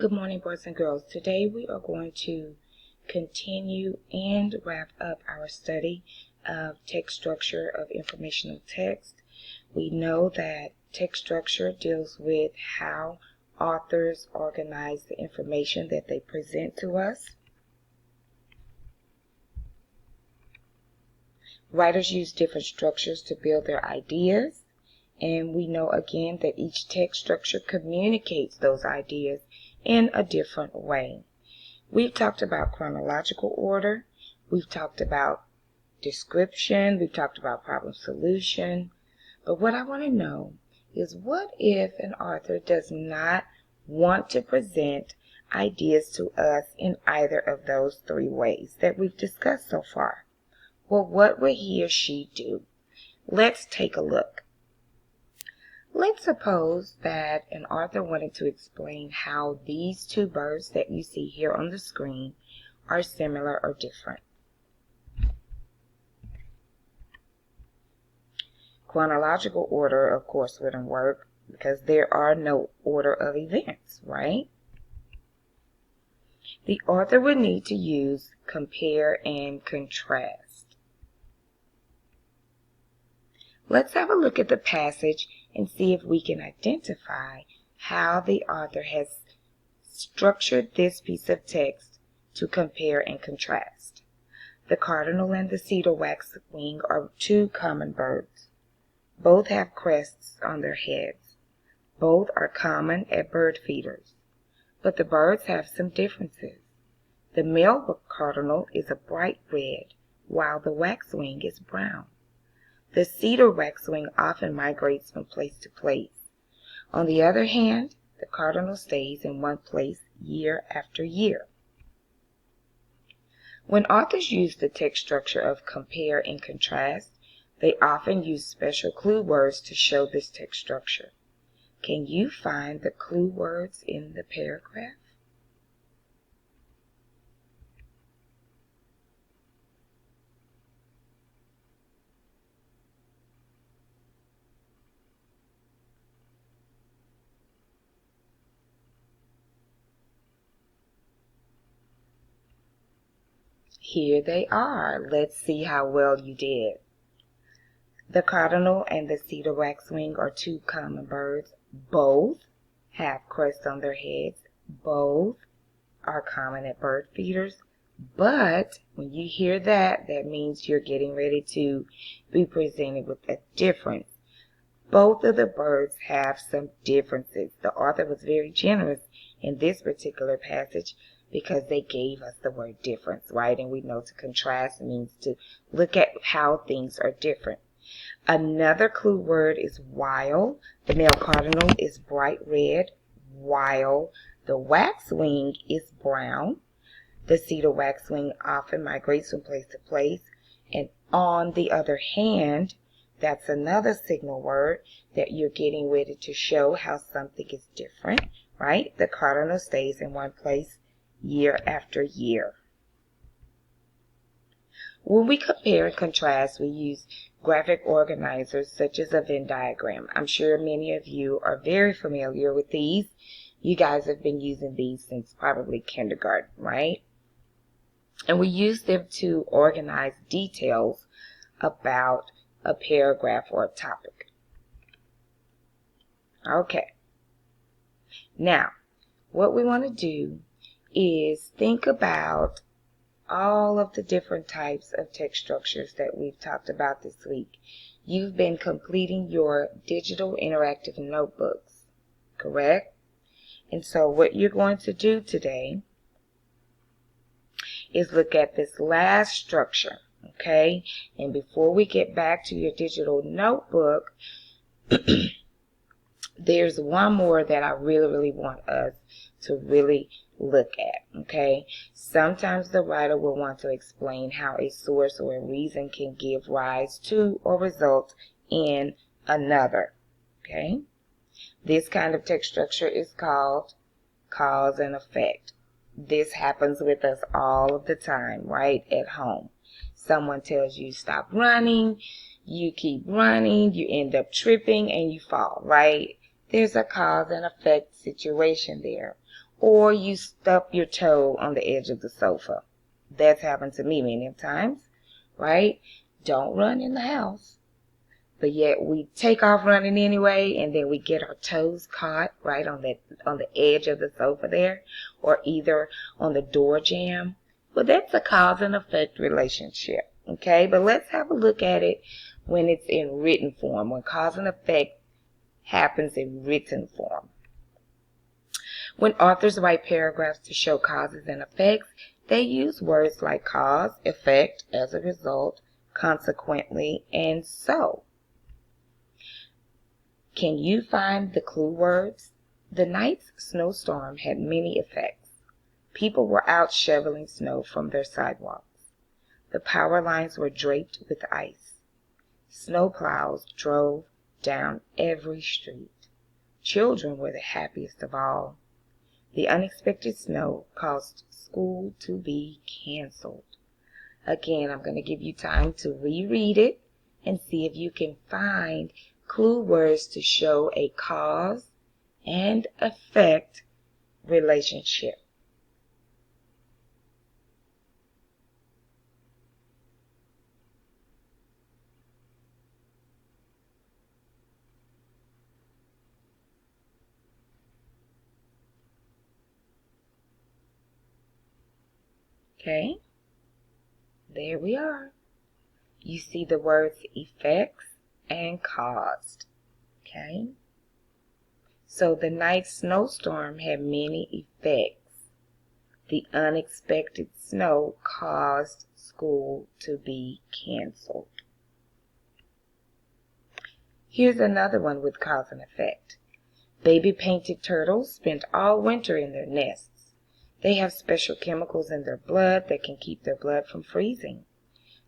Good morning, boys and girls. Today we are going to continue and wrap up our study of text structure of informational text. We know that text structure deals with how authors organize the information that they present to us. Writers use different structures to build their ideas, and we know again that each text structure communicates those ideas in a different way. We've talked about chronological order, we've talked about description, we've talked about problem solution, but what I want to know is, what if an author does not want to present ideas to us in either of those three ways that we've discussed so far? Well, what would he or she do? Let's take a look. Let's suppose that an author wanted to explain how these two birds that you see here on the screen are similar or different. Chronological order, of course, wouldn't work because there are no order of events, right? The author would need to use compare and contrast. Let's have a look at the passage and see if we can identify how the author has structured this piece of text to compare and contrast. The cardinal and the cedar waxwing are two common birds. Both have crests on their heads. Both are common at bird feeders. But the birds have some differences. The male cardinal is a bright red, while the waxwing is brown. The cedar waxwing often migrates from place to place. On the other hand, the cardinal stays in one place year after year. When authors use the text structure of compare and contrast, they often use special clue words to show this text structure. Can you find the clue words in the paragraph? Here they are. Let's see how well you did. The cardinal and the cedar waxwing are two common birds. Both have crests on their heads. Both are common at bird feeders. But when you hear that, that means you're getting ready to be presented with a difference. Both of the birds have some differences. The author was very generous in this particular passage because they gave us the word difference, right? And we know to contrast means to look at how things are different. Another clue word is while. The male cardinal is bright red, while the waxwing is brown. The cedar waxwing often migrates from place to place. And on the other hand, that's another signal word that you're getting ready to show how something is different, right? The cardinal stays in one place year after year. When we compare and contrast, we use graphic organizers such as a Venn diagram. I'm sure many of you are very familiar with these. You guys have been using these since probably kindergarten, right? And we use them to organize details about a paragraph or a topic. Okay. Now, what we want to do is think about all of the different types of text structures that we've talked about this week. You've been completing your digital interactive notebooks, correct? And so what you're going to do today is look at this last structure, okay? And before we get back to your digital notebook, there's one more that I really want us to really look at, okay? Sometimes the writer will want to explain how a source or a reason can give rise to or result in another, okay? This kind of text structure is called cause and effect. This happens with us all of the time, right? At home. Someone tells you stop running, you keep running, you end up tripping and you fall, right? There's a cause and effect situation there. or you stub your toe on the edge of the sofa. That's happened to me many times, right? Don't run in the house. But yet we take off running anyway, and then we get our toes caught right on the edge of the sofa there, or either on the door jamb. Well, that's a cause and effect relationship, okay? But let's have a look at it when it's in written form, when cause and effect happens in written form. When authors write paragraphs to show causes and effects, they use words like cause, effect, as a result, consequently, and so. Can you find the clue words? The night's snowstorm had many effects. People were out shoveling snow from their sidewalks. The power lines were draped with ice. Snowplows drove down every street. Children were the happiest of all. The unexpected snow caused school to be canceled. Again, I'm going to give you time to reread it and see if you can find clue words to show a cause and effect relationship. Okay, there we are. You see the words effects and caused. Okay, so the night snowstorm had many effects. The unexpected snow caused school to be canceled. Here's another one with cause and effect. Baby painted turtles spent all winter in their nests. They have special chemicals in their blood that can keep their blood from freezing.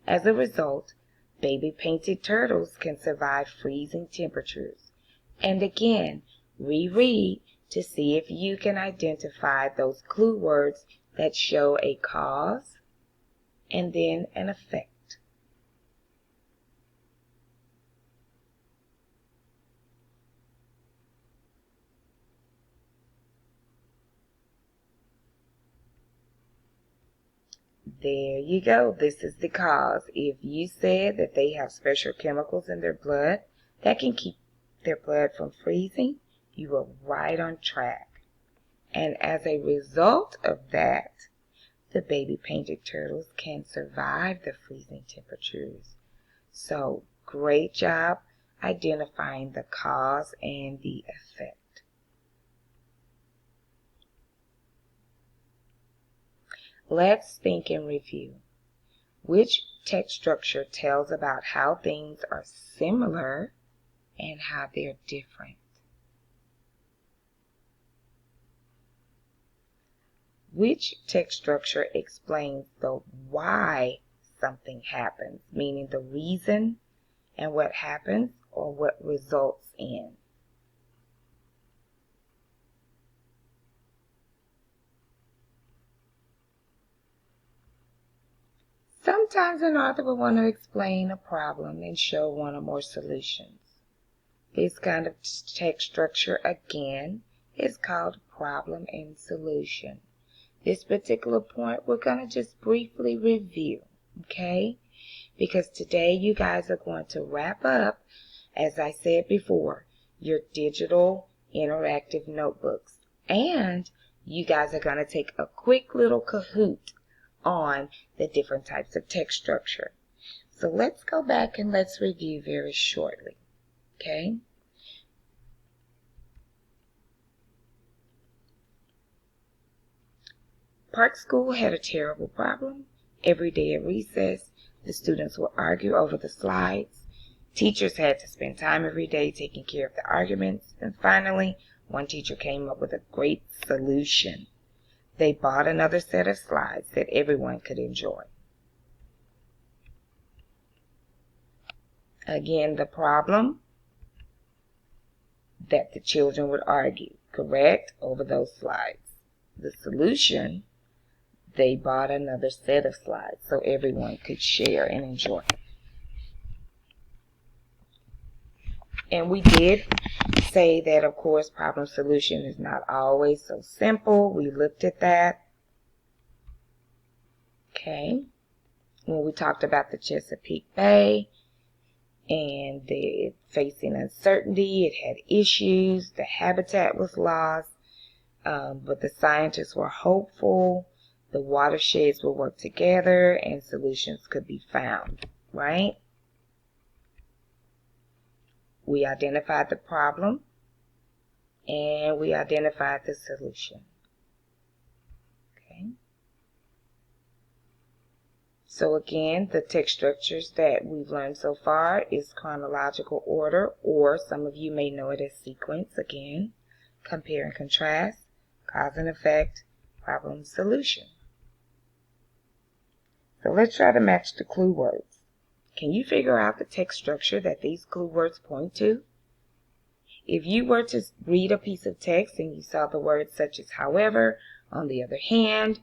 As a result, baby painted turtles can survive freezing temperatures. And again, reread to see if you can identify those clue words that show a cause and then an effect. There you go. This is the cause. If you said that they have special chemicals in their blood that can keep their blood from freezing, you were right on track. And as a result of that, the baby painted turtles can survive the freezing temperatures. So, great job identifying the cause and the effect. Let's think and review. Which text structure tells about how things are similar and how they're different? Which text structure explains the why something happens, meaning the reason and what happens or what results in? Sometimes an author will want to explain a problem and show one or more solutions. This kind of text structure, again, is called problem and solution. This particular point we're going to just briefly review, okay? Because today you guys are going to wrap up, as I said before, your digital interactive notebooks. And you guys are going to take a quick little Kahoot on the different types of text structure. So let's go back and let's review very shortly, okay? Park School had a terrible problem. Every day at recess, the students would argue over the slides. Teachers had to spend time every day taking care of the arguments. And finally, one teacher came up with a great solution. They bought another set of slides that everyone could enjoy. Again, the problem that the children would argue, correct, over those slides. The solution, they bought another set of slides so everyone could share and enjoy. And we did say that, of course, problem solution is not always so simple. We looked at that. Okay. When we talked about the Chesapeake Bay and facing uncertainty, it had issues, the habitat was lost, but the scientists were hopeful, the watersheds will work together, and solutions could be found, right? We identified the problem, and we identified the solution. Okay. So again, the text structures that we've learned so far is chronological order, or some of you may know it as sequence. Again, compare and contrast, cause and effect, problem, solution. So let's try to match the clue words. Can you figure out the text structure that these clue words point to? If you were to read a piece of text and you saw the words such as however, on the other hand,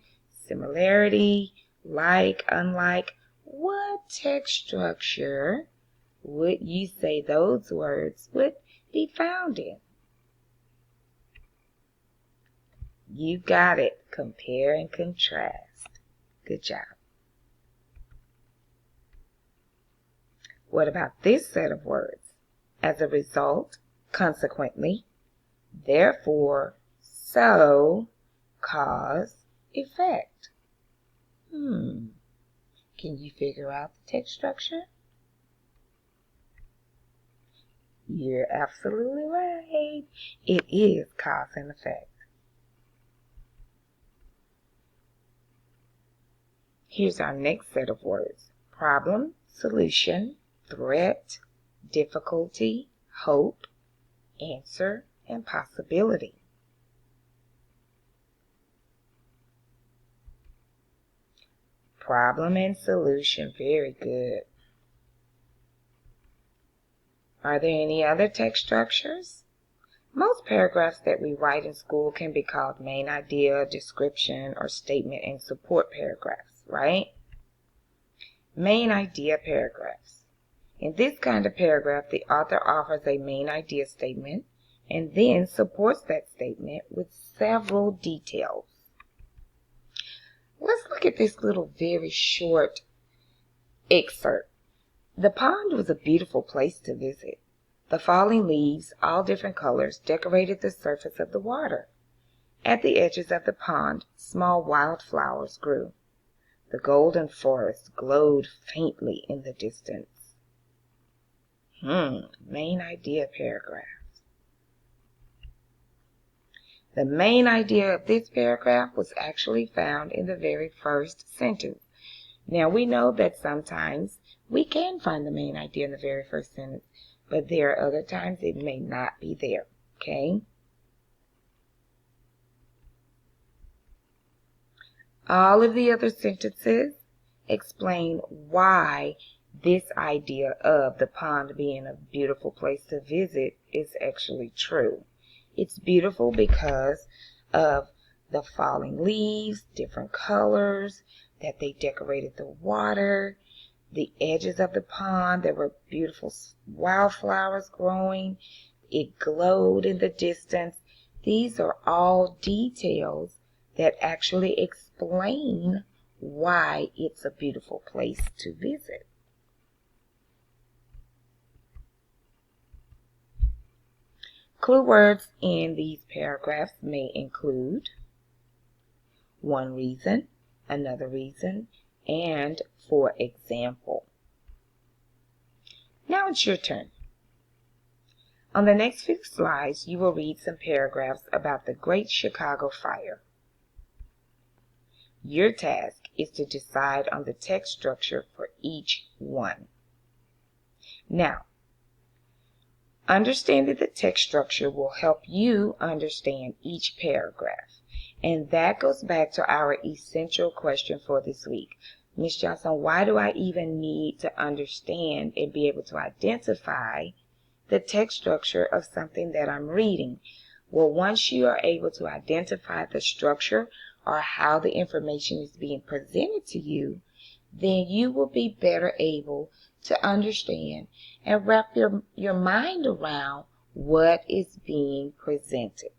similarity, like, unlike, what text structure would you say those words would be found in? You got it. Compare and contrast. Good job. What about this set of words? As a result, consequently, therefore, so, cause, effect. Can you figure out the text structure? You're absolutely right. It is cause and effect. Here's our next set of words. Problem, solution, threat, difficulty, hope, answer, and possibility. Problem and solution. Very good. Are there any other text structures? Most paragraphs that we write in school can be called main idea, description, or statement and support paragraphs, right? Main idea paragraphs. In this kind of paragraph, the author offers a main idea statement and then supports that statement with several details. Let's look at this little very short excerpt. The pond was a beautiful place to visit. The falling leaves, all different colors, decorated the surface of the water. At the edges of the pond, small wildflowers grew. The golden forest glowed faintly in the distance. Main idea paragraph. The main idea of this paragraph was actually found in the very first sentence. Now, we know that sometimes we can find the main idea in the very first sentence, but there are other times it may not be there, okay? All of the other sentences explain why this idea of the pond being a beautiful place to visit is actually true. It's beautiful because of the falling leaves, different colors, that they decorated the water, the edges of the pond, there were beautiful wildflowers growing, it glowed in the distance. These are all details that actually explain why it's a beautiful place to visit. Clue words in these paragraphs may include one reason, another reason, and for example. Now it's your turn. On the next few slides, you will read some paragraphs about the Great Chicago Fire. Your task is to decide on the text structure for each one. Now, understanding the text structure will help you understand each paragraph. And that goes back to our essential question for this week. Ms. Johnson, why do I even need to understand and be able to identify the text structure of something that I'm reading? Well, once you are able to identify the structure or how the information is being presented to you, then you will be better able to understand and wrap your mind around What is being presented?